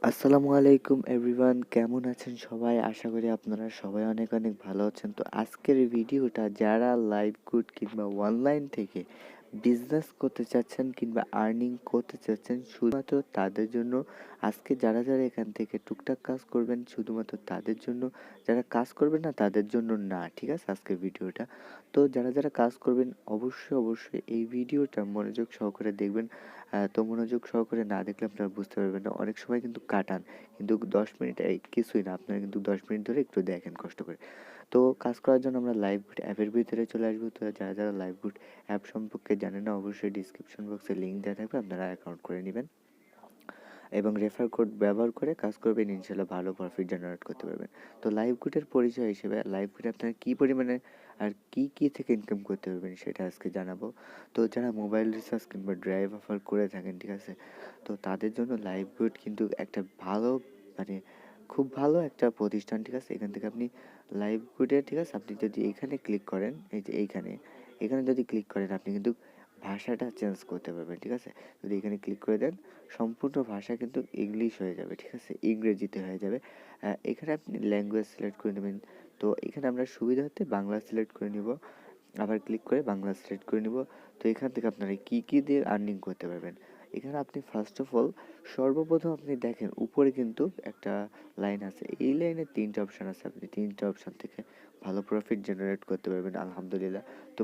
আসসালামু আলাইকুম এভরিওয়ান, কেমন আছেন সবাই? আশা করি আপনারা সবাই অনেক অনেক ভালো আছেন। তো আজকের এই ভিডিওটা যারা লাইভ গুড কিংবা অনলাইন থেকে বিজনেস করতে চাচ্ছেন কিংবা আর্নিং করতে চাচ্ছেন শুধুমাত্র তাদের জন্য। আজকে যারা যারা এখান থেকে টুকটাক কাজ করবেন শুধুমাত্র তাদের জন্য, যারা কাজ করবেন না তাদের জন্য না, ঠিক আছে আজকের ভিডিওটা। তো যারা যারা কাজ করবেন অবশ্যই অবশ্যই এই ভিডিওটা মনোযোগ সহকারে দেখবেন। তো মনোযোগ সহকারে না দেখলে আপনারা বুঝতে পারবেন না। অনেক সময় কিন্তু কাটান, কিন্তু 10 মিনিট কিছুই না। আপনারা কিন্তু 10 মিনিট ধরে একটু দেখেন কষ্ট করে। তো কাজ করার জন্য আমরা লাইভগুড অ্যাপের ভিতরে চলে আসবো। তো যারা যারা লাইভগুড অ্যাপ সম্পর্কে জানেন না অবশ্যই ডিসক্রিপশন বক্সে লিঙ্ক দেওয়া থাকবে, আপনারা অ্যাকাউন্ট করে নেবেন এবং রেফার কোড ব্যবহার করে কাজ করবেন, ইনশাল্লাহ ভালো প্রফিট জেনারেট করতে পারবেন। তো লাইভগুডের পরিচয় হিসেবে লাইভগুড আপনারা কী পরিমাণে আর কী থেকে ইনকাম করতে পারবেন সেটা আজকে জানাবো। তো যারা মোবাইল রিচার্জ কিংবা ড্রাইভ অফার করে থাকেন, ঠিক আছে, তো তাদের জন্য লাইভগুড কিন্তু একটা ভালো, মানে খুব ভালো একটা প্রতিষ্ঠান, ঠিক আছে। এখান থেকে আপনি লাইভগুডে, ঠিক আছে, আপনি যদি এইখানে ক্লিক করেন, এই যে এইখানে এখানে যদি ক্লিক করেন আপনি কিন্তু ভাষাটা চেঞ্জ করতে পারবেন, ঠিক আছে। যদি এখানে ক্লিক করে দেন সম্পূর্ণ ভাষা কিন্তু ইংলিশ হয়ে যাবে, ঠিক আছে, ইংরেজিতে হয়ে যাবে। এখানে আপনি ল্যাঙ্গুয়েজ সিলেক্ট করে নেবেন। তো এখানে আমরা সুবিধার্থে বাংলা সিলেক্ট করে নিব, আবার ক্লিক করে বাংলা সিলেক্ট করে নিব। তো এখান থেকে আপনারা কী দিয়ে আর্নিং করতে পারবেন। এখানে আপনি ফার্স্ট অফ অল সর্বপ্রথম আপনি দেখেন উপরে কিন্তু একটা লাইন আছে, এই লাইনে 3টা অপশান আছে, আপনি 3টা অপশান থেকে ভালো প্রফিট জেনারেট করতে পারবেন আলহামদুলিল্লাহ। তো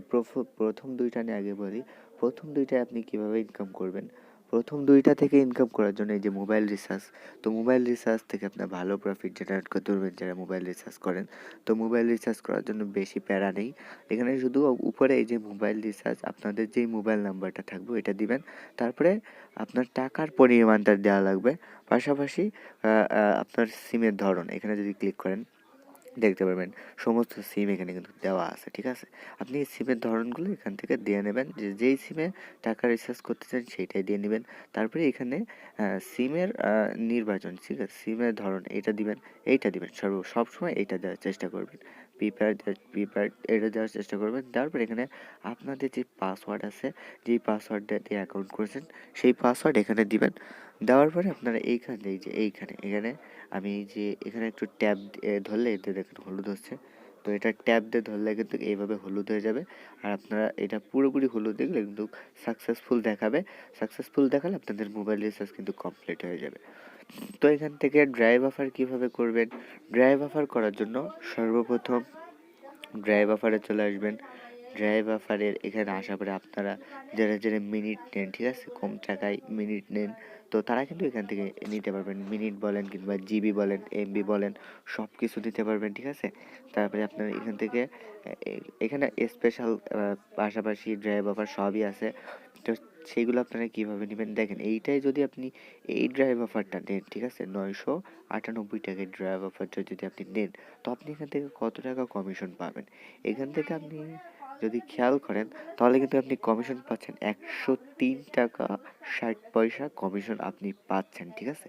প্রথম 2টা নিয়ে আগে বলি। প্রথম 2টায় আপনি কীভাবে ইনকাম করবেন। প্রথম 2টা থেকে ইনকাম করার জন্য এই যে মোবাইল রিচার্জ, তো মোবাইল রিচার্জ থেকে আপনার ভালো প্রফিট জেনারেট করতে পারবেন যারা মোবাইল রিচার্জ করেন। তো মোবাইল রিচার্জ করার জন্য বেশি প্যারা নেই। এখানে শুধু উপরে এই যে মোবাইল রিচার্জ, আপনাদের যেই মোবাইল নাম্বারটা থাকবে এটা দিবেন। তারপরে আপনার টাকার পরিমাণটা দেওয়া লাগবে। পাশাপাশি আপনার সিমের ধরন এখানে যদি ক্লিক করেন দেখতে পারবেন সমস্ত সিম এখানে কিন্তু দেওয়া আছে, ঠিক আছে। আপনি এই সিমের ধরনগুলো এখান থেকে দিয়ে নেবেন, যেই সিমে টাকা রিচার্জ করতে চান সেইটাই দিয়ে নেবেন। তারপরে এখানে সিমের নির্বাচন, ঠিক আছে, সিমের ধরন এটা দিবেন, এইটা দিবেন, সবসময় এইটা দেওয়ার চেষ্টা করবেন। প্রিপেড এটা দেওয়ার চেষ্টা করবেন। তারপর এখানে আপনাদের যে পাসওয়ার্ড আছে, যেই পাসওয়ার্ডটা দিয়ে অ্যাকাউন্ট করেছেন সেই পাসওয়ার্ড এখানে দিবেন। দেওয়ার পরে আপনারা এইখানে এই যে এখানে আমি এই যে এখানে একটু ট্যাব ধরলে এতে দেখেন হলুদ হচ্ছে। তো এটা ট্যাব দিয়ে ধরলে কিন্তু এইভাবে হলুদ হয়ে যাবে। আর আপনারা এটা পুরোপুরি হলুদ দেখলে কিন্তু সাকসেসফুল দেখাবে। সাকসেসফুল দেখালে আপনাদের মোবাইল রিচার্জ কিন্তু কমপ্লিট হয়ে যাবে। তো এখান থেকে ড্রাইভ অফার কীভাবে করবেন। ড্রাইভ অফার করার জন্য সর্বপ্রথম ড্রাইভ অফারে চলে আসবেন। ড্রাইভ অফারের এখানে আসার পরে আপনারা যারা যারা মিনিট নেন, ঠিক আছে, কম টাকায় মিনিট নেন, তো তারা কিন্তু এখান থেকে নিতে পারবেন। মিনিট বলেন কিংবা জিবি বলেন, এমবি বলেন, সব কিছু নিতে পারবেন, ঠিক আছে। তারপরে আপনার এখান থেকে এখানে স্পেশাল পাশাপাশি ড্রাইভ অফার সবই আছে। তো সেইগুলো আপনারা কীভাবে নেবেন দেখেন, এইটাই যদি আপনি এই ড্রাইভ অফারটা নেন, ঠিক আছে, 998 টাকায় ড্রাইভ অফারটা যদি আপনি নেন, তো আপনি এখান থেকে কত টাকা কমিশন পাবেন। এখান থেকে আপনি যদি খেয়াল করেন তাহলে কিন্তু আপনি কমিশন পাচ্ছেন 103 টাকা 60 পয়সা কমিশন আপনি পাচ্ছেন, ঠিক আছে।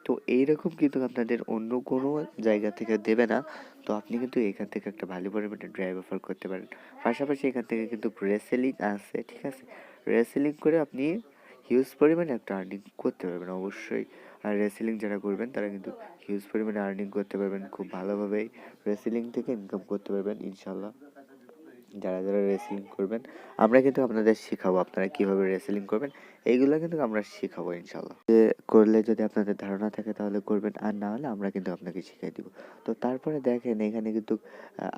তো এইরকম কিন্তু আপনাদের অন্য কোনো জায়গা থেকে দেবে না। তো আপনি কিন্তু এখান থেকে একটা ভালো পরিমাণে ড্রাইভ অফার করতে পারেন। পাশাপাশি এখান থেকে কিন্তু রেসেলিং আছে, ঠিক আছে। রেসেলিং করে আপনি হিউজ পরিমাণে একটা আর্নিং করতে পারবেন অবশ্যই। আর রেসেলিং যারা করবেন তারা কিন্তু হিউজ পরিমাণে আর্নিং করতে পারবেন, খুব ভালোভাবেই রেসেলিং থেকে ইনকাম করতে পারবেন ইনশাল্লাহ। যারা যারা রেসলিং করবেন আমরা কিন্তু আপনাদের শেখাবো, আপনারা কীভাবে রেসলিং করবেন এইগুলো কিন্তু আমরা শেখাবো ইনশাল্লাহ। করলে যদি আপনাদের ধারণা থাকে তাহলে করবেন, আর না হলে আমরা কিন্তু আপনাকে শিখিয়ে দিব। তো তারপরে দেখেন এখানে কিন্তু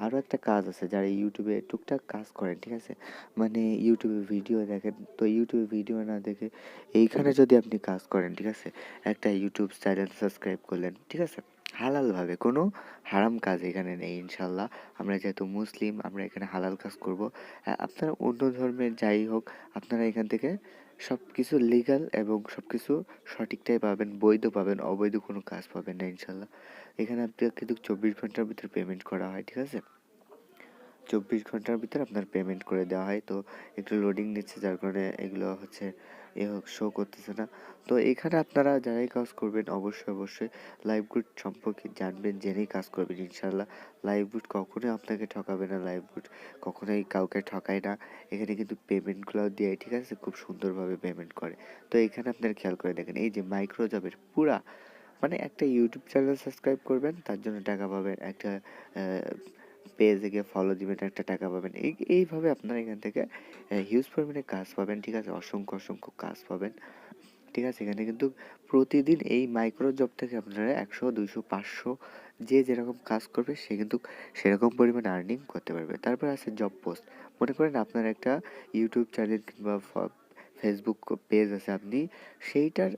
আরও একটা কাজ আছে, যারা ইউটিউবে টুকটাক কাজ করেন, ঠিক আছে, মানে ইউটিউবে ভিডিও দেখেন, তো ইউটিউবে ভিডিও না দেখে এইখানে যদি আপনি কাজ করেন, ঠিক আছে, একটা ইউটিউব চ্যানেল সাবস্ক্রাইব করলেন, ঠিক আছে, হালালভাবে, কোনো হারাম কাজ এখানে নেই ইনশাল্লাহ। আমরা যেহেতু মুসলিম আমরা এখানে হালাল কাজ করব। আপনারা অন্য ধর্মের যাই হোক আপনারা এখান থেকে সব কিছু লিগ্যাল এবং সব কিছু সঠিকটাই পাবেন, বৈধ পাবেন, অবৈধ কোনো কাজ পাবেন না ইনশাল্লাহ। এখানে আপনি কিন্তু 24 ঘন্টার ভিতরে পেমেন্ট করা হয়, ঠিক আছে, 24 ঘন্টার ভিতরে আপনার পেমেন্ট করে দেওয়া হয়। তো একটু লোডিং নিচ্ছে যার কারণে এগুলো হচ্ছে শো করতেছে না। তো এখানে আপনারা যারাই কাজ করবেন অবশ্যই অবশ্যই লাইভগুড সম্পর্কে জানবেন, জেনেই কাজ করবেন ইনশাল্লাহ। লাইভগুড কখনোই আপনাকে ঠকাবে না, লাইভগুড কখনোই কাউকে ঠকায় না। এখানে কিন্তু পেমেন্টগুলো দেয়, ঠিক আছে, খুব সুন্দরভাবে পেমেন্ট করে। তো এখানে আপনারা খেয়াল করে দেখেন এই যে মাইক্রোজবের পুরা মানে একটা ইউটিউব চ্যানেল সাবস্ক্রাইব করবেন, তার জন্য টাকা পাবেন, একটা পেজে গিয়ে ফলো দিবেন, একটা টাকা পাবেন। এইভাবে আপনারা এখান থেকে হিউজ পরিমাণে কাজ পাবেন, ঠিক আছে? অসংখ্য অসংখ্য কাজ পাবেন, ঠিক আছে? এখানে কিন্তু প্রতিদিন এই মাইক্রো জব থেকে আপনারা 100, 200, 500 যে যেরকম কাজ করবে সে কিন্তু সেরকম পরিমাণে আর্নিং করতে পারবে। তারপর আছে জব পোস্ট। মনে করেন আপনার একটা ইউটিউব চ্যানেল কিংবা ফেসবুক পেজ আছে, আপনি সেইটার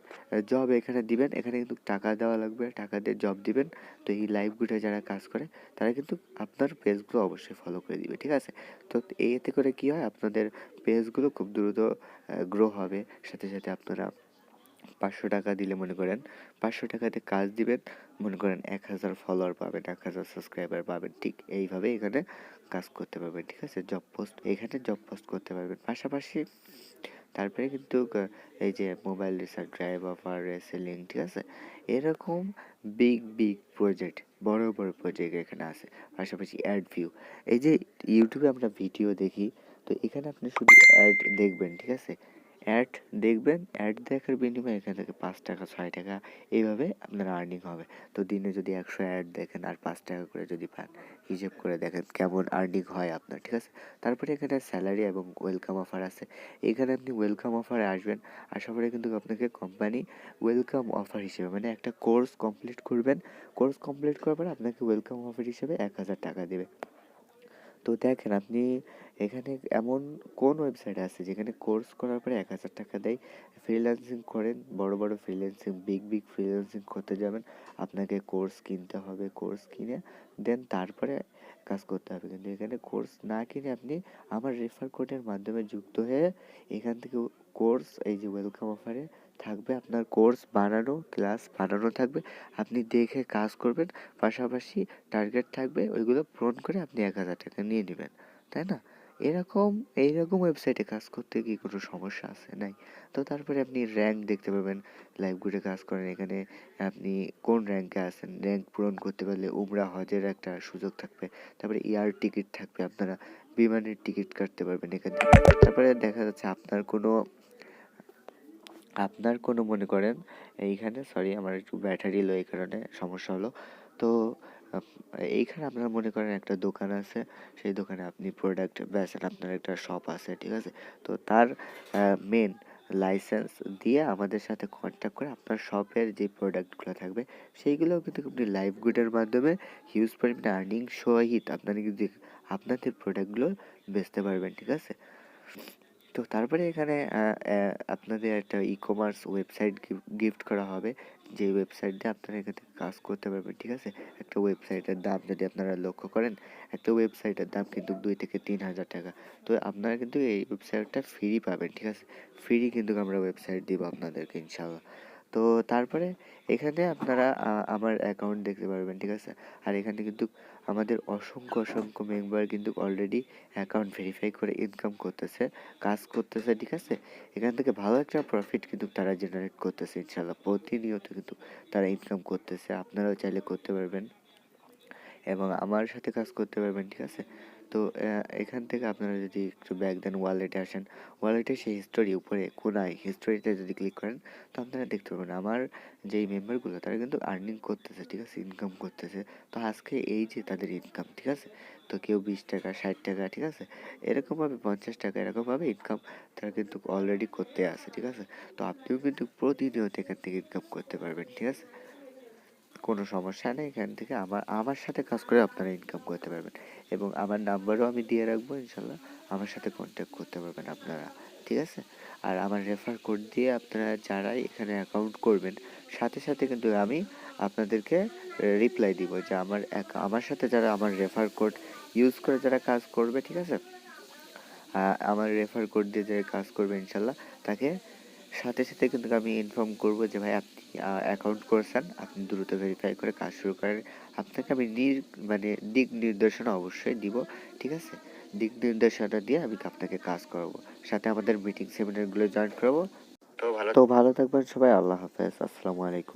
জব এখানে দিবেন। এখানে কিন্তু টাকা দেওয়া লাগবে, টাকা দিয়ে জব দিবেন। তো এই লাইভ গ্রুপে যারা কাজ করে তারা কিন্তু আপনার পেজগুলো অবশ্যই ফলো করে দিবে, ঠিক আছে? তো এতে করে কি হয়, আপনাদের পেজগুলো খুব দ্রুত গ্রো হবে। সাথে সাথে আপনারা 500 টাকা দিলে, মনে করেন 500 টাকাতে কাজ দিবেন, মনে করেন 1000 ফলোয়ার পাবেন, 1000 সাবস্ক্রাইবার পাবেন। ঠিক এইভাবে এখানে কাজ করতে পারবেন, ঠিক আছে? জব পোস্ট, এখানে জব পোস্ট করতে পারবেন। পাশাপাশি তারপরে কিন্তু এই যে মোবাইল রিচার্জ, ড্রাইভ অফার, রেসেলিং, ঠিক আছে? এরকম বিগ বিগ প্রজেক্ট, বড় বড় প্রজেক্ট এখানে আছে। পাশাপাশি অ্যাড ভিউ, এই যে ইউটিউবে আমরা ভিডিও দেখি, তো এখানে আপনি শুধু অ্যাড দেখবেন, ঠিক আছে? অ্যাড দেখবেন, অ্যাড দেখার বিনিময়ে এখান থেকে 5 টাকা, 6 টাকা এইভাবে আপনার আর্নিং হবে। তো দিনে যদি 100 অ্যাড দেখেন আর 5 টাকা করে যদি পান, হিসেব করে দেখেন কেমন আর্নিং হয় আপনার, ঠিক আছে? তারপরে এখানে স্যালারি এবং ওয়েলকাম অফার আছে। এখানে আপনি ওয়েলকাম অফারে আসবেন, আসার পরে কিন্তু আপনাকে কোম্পানি ওয়েলকাম অফার হিসেবে, মানে একটা কোর্স কমপ্লিট করবেন, কোর্স কমপ্লিট করার পরে আপনাকে ওয়েলকাম অফার হিসেবে 1000 টাকা দেবে। তো দেখেন আপনি এখানে এমন কোন ওয়েবসাইট আছে যেখানে কোর্স করার পরে 1000 টাকা দেয়? ফ্রিল্যান্সিং করেন, বড় বড় ফ্রিল্যান্সিং, বিগ বিগ ফ্রিল্যান্সিং করতে যাবেন, আপনাকে কোর্স কিনতে হবে, কোর্স কিনে দেন তারপরে কাজ করতে হবে। কিন্তু এখানে কোর্স না কিনে আপনি আমার রেফার কোডের মাধ্যমে যুক্ত হয়ে এখান থেকে কোর্স, এই যে ওয়েলকাম অফারে থাকবে আপনার কোর্স বানানো, ক্লাস বানানো থাকবে, আপনি দেখে কাজ করবেন, পাশাপাশি টার্গেট থাকবে, ওইগুলো পূরণ করে আপনি 1000 টাকা নিয়ে নেবেন, তাই না? এইরকম ওয়েবসাইটে কাজ করতে কি কোনো সমস্যা আছে? নাই। তো তারপরে আপনি র্যাঙ্ক দেখতে পাবেন, লাইভ গ্রুপে কাজ করেন, এখানে আপনি কোন র্যাঙ্কে আছেন, র্যাঙ্ক পূরণ করতে পারলে উমরা হজের একটা সুযোগ থাকবে। তারপরে এয়ার টিকিট থাকবে, আপনারা বিমানের টিকিট কাটতে পারবেন এখান থেকে। তারপরে দেখা যাচ্ছে আপনার কোনো মনে করেন এইখানে, সরি আমার একটু ব্যাটারি লো, এই কারণে সমস্যা হলো। তো এইখানে আপনার মনে করেন একটা দোকান আছে, সেই দোকানে আপনি প্রোডাক্ট বেচেন, আপনার একটা শপ আছে, ঠিক আছে? তো তার মেন লাইসেন্স দিয়ে আমাদের সাথে কন্ট্যাক্ট করে আপনার শপের যে প্রোডাক্টগুলো থাকবে সেইগুলোও কিন্তু আপনি লাইভ গুডের মাধ্যমে হিউজ পরিমাণে আর্নিং সহিত আপনারা কিন্তু আপনাদের প্রোডাক্টগুলো বেচতে পারবেন, ঠিক আছে? তো তারপরে এখানে আপনাদের একটা ই-কমার্স ওয়েবসাইট গিফট করা হবে, যে ওয়েবসাইট দিয়ে আপনারা এখান থেকে কাজ করতে পারবেন, ঠিক আছে? একটা ওয়েবসাইটের দাম যদি আপনারা লক্ষ্য করেন, একটা ওয়েবসাইটের দাম কিন্তু 2 থেকে 3 হাজার টাকা। তো আপনারা কিন্তু এই ওয়েবসাইটটা ফ্রি পাবেন, ঠিক আছে? ফ্রি কিন্তু আমরা ওয়েবসাইট দিব আপনাদেরকে ইনশাল্লাহ। তো তারপরে এখানে আপনারা আমার অ্যাকাউন্ট দেখতে পারবেন, ঠিক আছে? আর এখানে কিন্তু আমাদের অসংখ্য অসংখ্য মেম্বার কিন্তু অলরেডি অ্যাকাউন্ট ভেরিফাই করে ইনকাম করতেছে, কাজ করতেছে, ঠিক আছে? এখান থেকে ভালো একটা প্রফিট কিন্তু তারা জেনারেট করতেছে ইনশাল্লাহ। প্রতিনিয়ত কিন্তু তারা ইনকাম করতেছে, আপনারাও চাইলে করতে পারবেন এবং আমার সাথে কাজ করতে পারবেন, ঠিক আছে? তো এখান থেকে আপনারা যদি একটু ব্যাক দেন, ওয়ালেটে আসেন, ওয়ালেটে সেই হিস্টোরি উপরে কোনায় হিস্টোরিতে যদি ক্লিক করেন, তো আপনারা দেখতে পাবেন আমার যেই মেম্বারগুলো তারা কিন্তু আর্নিং করতেছে, ঠিক আছে? ইনকাম করতেছে। তো আজকে এই যে তাদের ইনকাম, ঠিক আছে? তো কেউ 20 টাকা, 60 টাকা, ঠিক আছে? এরকমভাবে 50 টাকা, এরকমভাবে ইনকাম তারা কিন্তু অলরেডি করতে আছে, ঠিক আছে? তো আপনিও কিন্তু প্রতিনিয়ত এখান থেকে ইনকাম করতে পারবেন, ঠিক আছে? কোনো সমস্যা নেই, এখান থেকে আমার সাথে কাজ করে আপনারা ইনকাম করতে পারবেন এবং আমার নাম্বারও আমি দিয়ে রাখবো, ইনশাল্লাহ আমার সাথে কন্ট্যাক্ট করতে পারবেন আপনারা, ঠিক আছে? আর আমার রেফার কোড দিয়ে আপনারা যারাই এখানে অ্যাকাউন্ট করবেন, সাথে সাথে কিন্তু আমি আপনাদেরকে রিপ্লাই দিব যে আমার সাথে যারা আমার রেফার কোড ইউজ করে যারা কাজ করবে, ঠিক আছে? আমার রেফার কোড দিয়ে যারা কাজ করবে ইনশাল্লাহ, তাকে সাথে সাথে কিন্তু আমি ইনফর্ম করব যে ভাই আপনি অ্যাকাউন্ট করেছেন, আপনি দ্রুত ভেরিফাই করে কাজ শুরু করেন। আপনাকে আমি মানে দিক নির্দেশনা অবশ্যই দিব, ঠিক আছে? দিক নির্দেশনা দিয়ে আমি আপনাকে কাজ করাবো, সাথে আমাদের মিটিং সেমিনারগুলো জয়েন করাবো। তো ভালো থাকবেন সবাই, আল্লাহ হাফেজ, আসসালামু আলাইকুম।